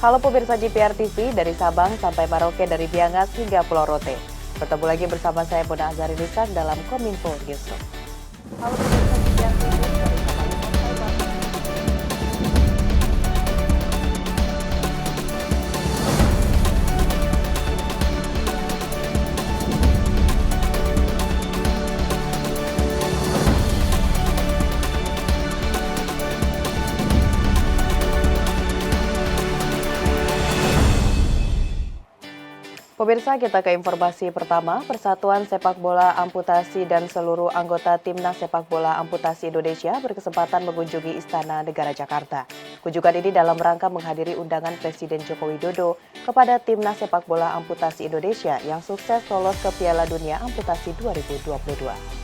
Halo pemirsa GPR TV, dari Sabang sampai Merauke, dari Biangas hingga Pulau Rote. Bertemu lagi bersama saya Bona Azari Lisak dalam Kominfo Newsroom. Halo pemirsa GPR TV, dari Sabang sampai Merauke. Pemirsa, kita ke informasi pertama. Persatuan Sepak Bola Amputasi dan seluruh anggota Timnas Sepak Bola Amputasi Indonesia berkesempatan mengunjungi Istana Negara Jakarta. Kunjungan ini dalam rangka menghadiri undangan Presiden Joko Widodo kepada Timnas Sepak Bola Amputasi Indonesia yang sukses lolos ke Piala Dunia Amputasi 2022.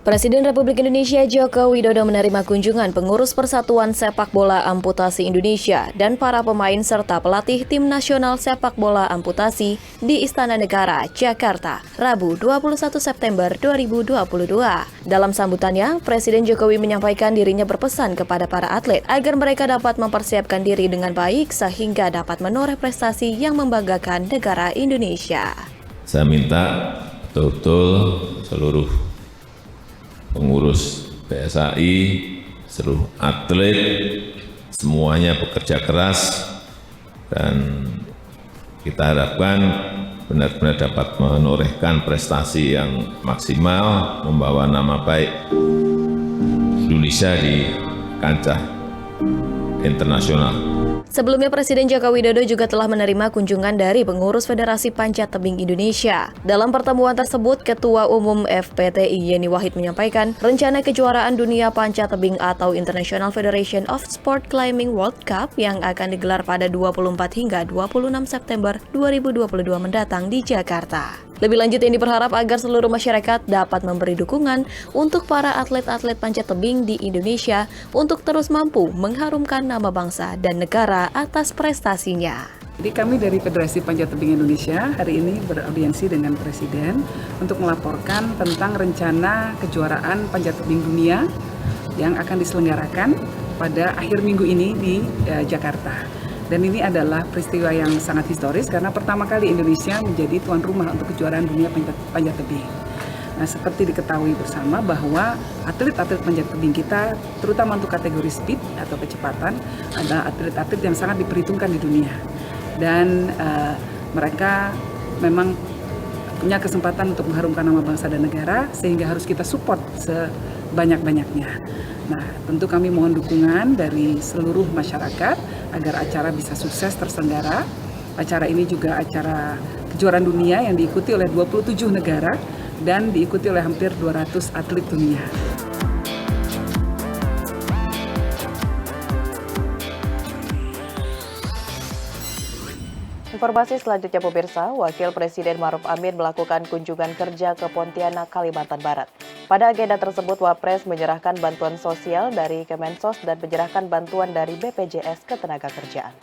Presiden Republik Indonesia Joko Widodo menerima kunjungan pengurus Persatuan Sepak Bola Amputasi Indonesia dan para pemain serta pelatih Tim Nasional Sepak Bola Amputasi di Istana Negara, Jakarta, Rabu 21 September 2022. Dalam sambutannya, Presiden Jokowi menyampaikan dirinya berpesan kepada para atlet agar mereka dapat mempersiapkan diri dengan baik sehingga dapat menoreh prestasi yang membanggakan negara Indonesia. Saya minta betul-betul seluruh pengurus PSAI, seluruh atlet, semuanya bekerja keras dan kita harapkan benar-benar dapat menorehkan prestasi yang maksimal, membawa nama baik Indonesia di kancah internasional. Sebelumnya, Presiden Joko Widodo juga telah menerima kunjungan dari pengurus Federasi Panjat Tebing Indonesia. Dalam pertemuan tersebut, Ketua Umum FPTI Yeni Wahid menyampaikan rencana kejuaraan dunia panjat tebing atau International Federation of Sport Climbing World Cup yang akan digelar pada 24 hingga 26 September 2022 mendatang di Jakarta. Lebih lanjut, Yeni berharap agar seluruh masyarakat dapat memberi dukungan untuk para atlet-atlet panjat tebing di Indonesia untuk terus mampu mengharumkan nama bangsa dan negara atas prestasinya. Jadi kami dari Federasi Panjat Tebing Indonesia hari ini beraudiensi dengan Presiden untuk melaporkan tentang rencana kejuaraan panjat tebing dunia yang akan diselenggarakan pada akhir minggu ini di Jakarta. Dan ini adalah peristiwa yang sangat historis karena pertama kali Indonesia menjadi tuan rumah untuk kejuaraan dunia panjat tebing. Nah, seperti diketahui bersama bahwa atlet-atlet panjat tebing kita, terutama untuk kategori speed atau kecepatan, adalah atlet-atlet yang sangat diperhitungkan di dunia. Dan mereka memang punya kesempatan untuk mengharumkan nama bangsa dan negara, sehingga harus kita support sebanyak-banyaknya. Nah, tentu kami mohon dukungan dari seluruh masyarakat agar acara bisa sukses terselenggara. Acara ini juga acara kejuaraan dunia yang diikuti oleh 27 negara dan diikuti oleh hampir 200 atlet dunia. Informasi selanjutnya pemirsa, Wakil Presiden Ma'ruf Amin melakukan kunjungan kerja ke Pontianak, Kalimantan Barat. Pada agenda tersebut, Wapres menyerahkan bantuan sosial dari Kemensos dan menyerahkan bantuan dari BPJS Ketenagakerjaan.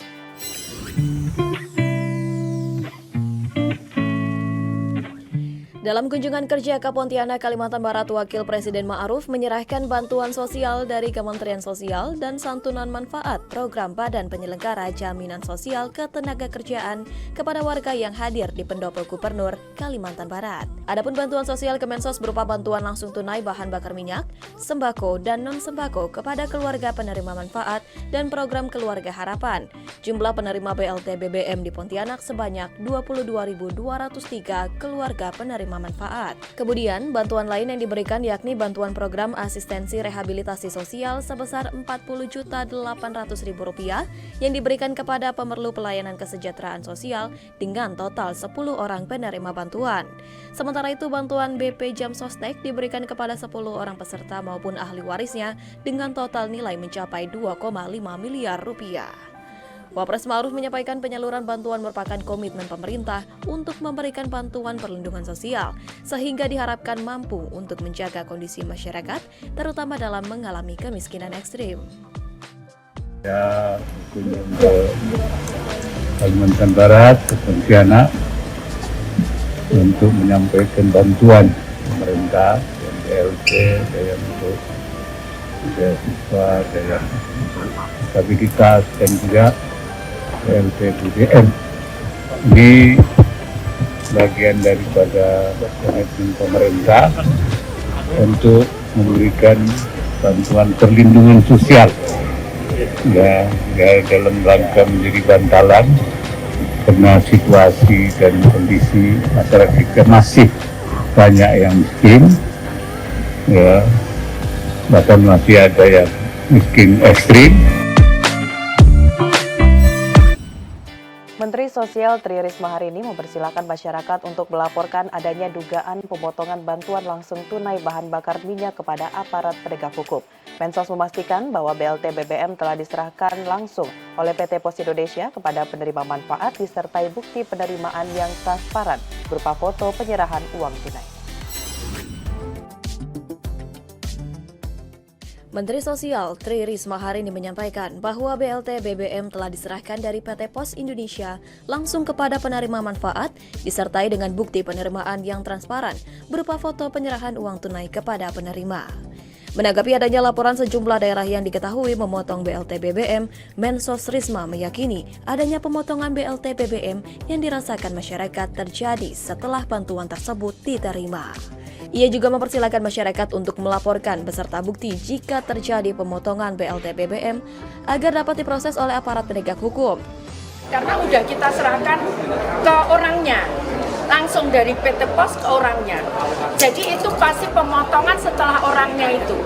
Dalam kunjungan kerja ke Pontianak, Kalimantan Barat, Wakil Presiden Ma'ruf menyerahkan bantuan sosial dari Kementerian Sosial dan Santunan Manfaat Program Badan Penyelenggara Jaminan Sosial Ketenagakerjaan kepada warga yang hadir di Pendopo Gubernur, Kalimantan Barat. Adapun bantuan sosial Kemensos berupa bantuan langsung tunai bahan bakar minyak, sembako, dan non-sembako kepada keluarga penerima manfaat dan program Keluarga Harapan. Jumlah penerima BLT BBM di Pontianak sebanyak 22.203 keluarga penerima manfaat. Kemudian, bantuan lain yang diberikan yakni bantuan program asistensi rehabilitasi sosial sebesar Rp40.800.000 yang diberikan kepada pemerlu pelayanan kesejahteraan sosial dengan total 10 orang penerima bantuan. Sementara itu, bantuan BP Jam Sostek diberikan kepada 10 orang peserta maupun ahli warisnya dengan total nilai mencapai Rp2,5 miliar. Wapres Ma'ruf menyampaikan penyaluran bantuan merupakan komitmen pemerintah untuk memberikan bantuan perlindungan sosial, sehingga diharapkan mampu untuk menjaga kondisi masyarakat, terutama dalam mengalami kemiskinan ekstrim. Ya, kunjung ke Kalimantan Barat, ke Pontianak, untuk menyampaikan bantuan pemerintah, yang BLT, yang untuk beasiswa, daya stabilitas, dan juga BLT BBM. Ini bagian daripada komitmen pemerintah untuk memberikan bantuan perlindungan sosial ya dalam rangka menjadi bantalan karena situasi dan kondisi masyarakat kita masih banyak yang miskin ya, bahkan masih ada yang miskin ekstrim. Menteri Sosial Tri Risma hari ini mempersilahkan masyarakat untuk melaporkan adanya dugaan pemotongan bantuan langsung tunai bahan bakar minyak kepada aparat penegak hukum. Mensos memastikan bahwa BLT BBM telah diserahkan langsung oleh PT Pos Indonesia kepada penerima manfaat disertai bukti penerimaan yang transparan berupa foto penyerahan uang tunai. Menteri Sosial Tri Risma hari ini menyampaikan bahwa BLT BBM telah diserahkan dari PT Pos Indonesia langsung kepada penerima manfaat disertai dengan bukti penerimaan yang transparan berupa foto penyerahan uang tunai kepada penerima. Menanggapi adanya laporan sejumlah daerah yang diketahui memotong BLT BBM, Mensos Risma meyakini adanya pemotongan BLT BBM yang dirasakan masyarakat terjadi setelah bantuan tersebut diterima. Ia juga mempersilahkan masyarakat untuk melaporkan beserta bukti jika terjadi pemotongan BLT BBM agar dapat diproses oleh aparat penegak hukum. Karena udah kita serahkan ke orangnya, langsung dari PT Pos ke orangnya. Jadi itu pasti pemotongan setelah orangnya itu.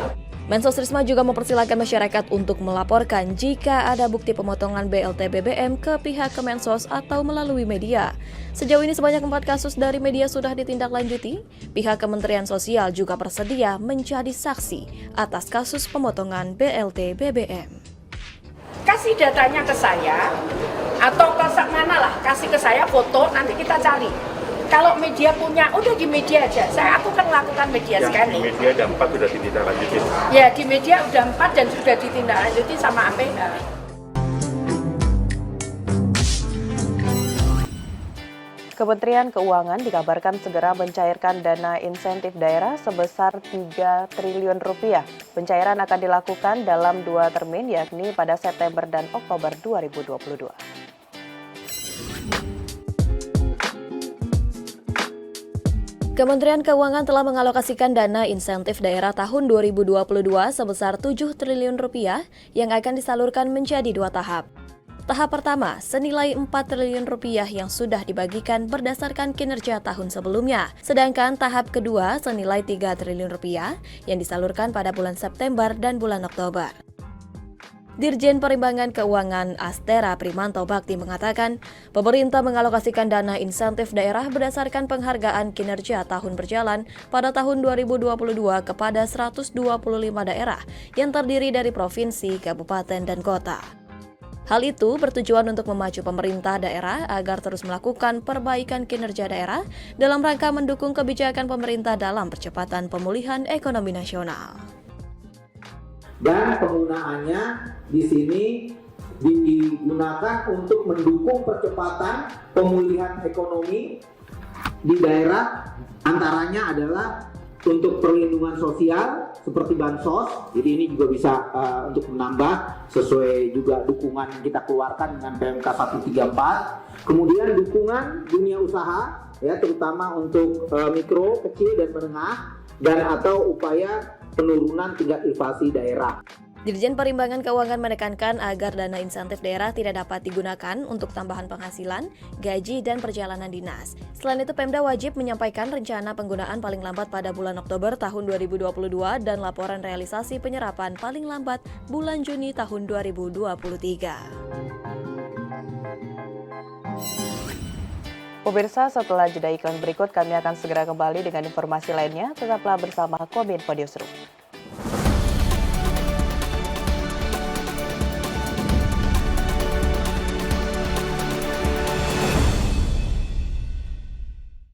Mensos Risma juga mempersilahkan masyarakat untuk melaporkan jika ada bukti pemotongan BLT BBM ke pihak Kemensos atau melalui media. Sejauh ini sebanyak 4 kasus dari media sudah ditindaklanjuti. Pihak Kementerian Sosial juga bersedia menjadi saksi atas kasus pemotongan BLT BBM. Kasih datanya ke saya, atau ke mana lah, kasih ke saya foto, nanti kita cari. Kalau media punya, udah di media aja. Aku kan lakukan media scanning. Di media ada 4 sudah ditindaklanjuti. Ya, di media udah 4 dan sudah ditindaklanjuti sama APH. Kementerian Keuangan dikabarkan segera mencairkan dana insentif daerah sebesar 3 triliun rupiah. Pencairan akan dilakukan dalam 2 termin, yakni pada September dan Oktober 2022. Kementerian Keuangan telah mengalokasikan dana insentif daerah tahun 2022 sebesar 7 triliun rupiah yang akan disalurkan menjadi 2 tahap. Tahap pertama, senilai 4 triliun rupiah yang sudah dibagikan berdasarkan kinerja tahun sebelumnya. Sedangkan tahap kedua, senilai 3 triliun rupiah yang disalurkan pada bulan September dan bulan Oktober. Dirjen Perimbangan Keuangan Astera Primanto Bakti mengatakan, pemerintah mengalokasikan dana insentif daerah berdasarkan penghargaan kinerja tahun berjalan pada tahun 2022 kepada 125 daerah yang terdiri dari provinsi, kabupaten, dan kota. Hal itu bertujuan untuk memacu pemerintah daerah agar terus melakukan perbaikan kinerja daerah dalam rangka mendukung kebijakan pemerintah dalam percepatan pemulihan ekonomi nasional. Dan penggunaannya di sini digunakan untuk mendukung percepatan pemulihan ekonomi di daerah, antaranya adalah untuk perlindungan sosial seperti bansos. Jadi ini juga bisa untuk menambah sesuai juga dukungan yang kita keluarkan dengan PMK 134. Kemudian dukungan dunia usaha ya, terutama untuk mikro, kecil dan menengah, dan atau upaya penurunan tingkat inflasi daerah. Dirjen Perimbangan Keuangan menekankan agar dana insentif daerah tidak dapat digunakan untuk tambahan penghasilan, gaji, dan perjalanan dinas. Selain itu, Pemda wajib menyampaikan rencana penggunaan paling lambat pada bulan Oktober tahun 2022 dan laporan realisasi penyerapan paling lambat bulan Juni tahun 2023. Pemirsa, setelah jeda iklan berikut, kami akan segera kembali dengan informasi lainnya. Tetaplah bersama Kominfo Newsroom.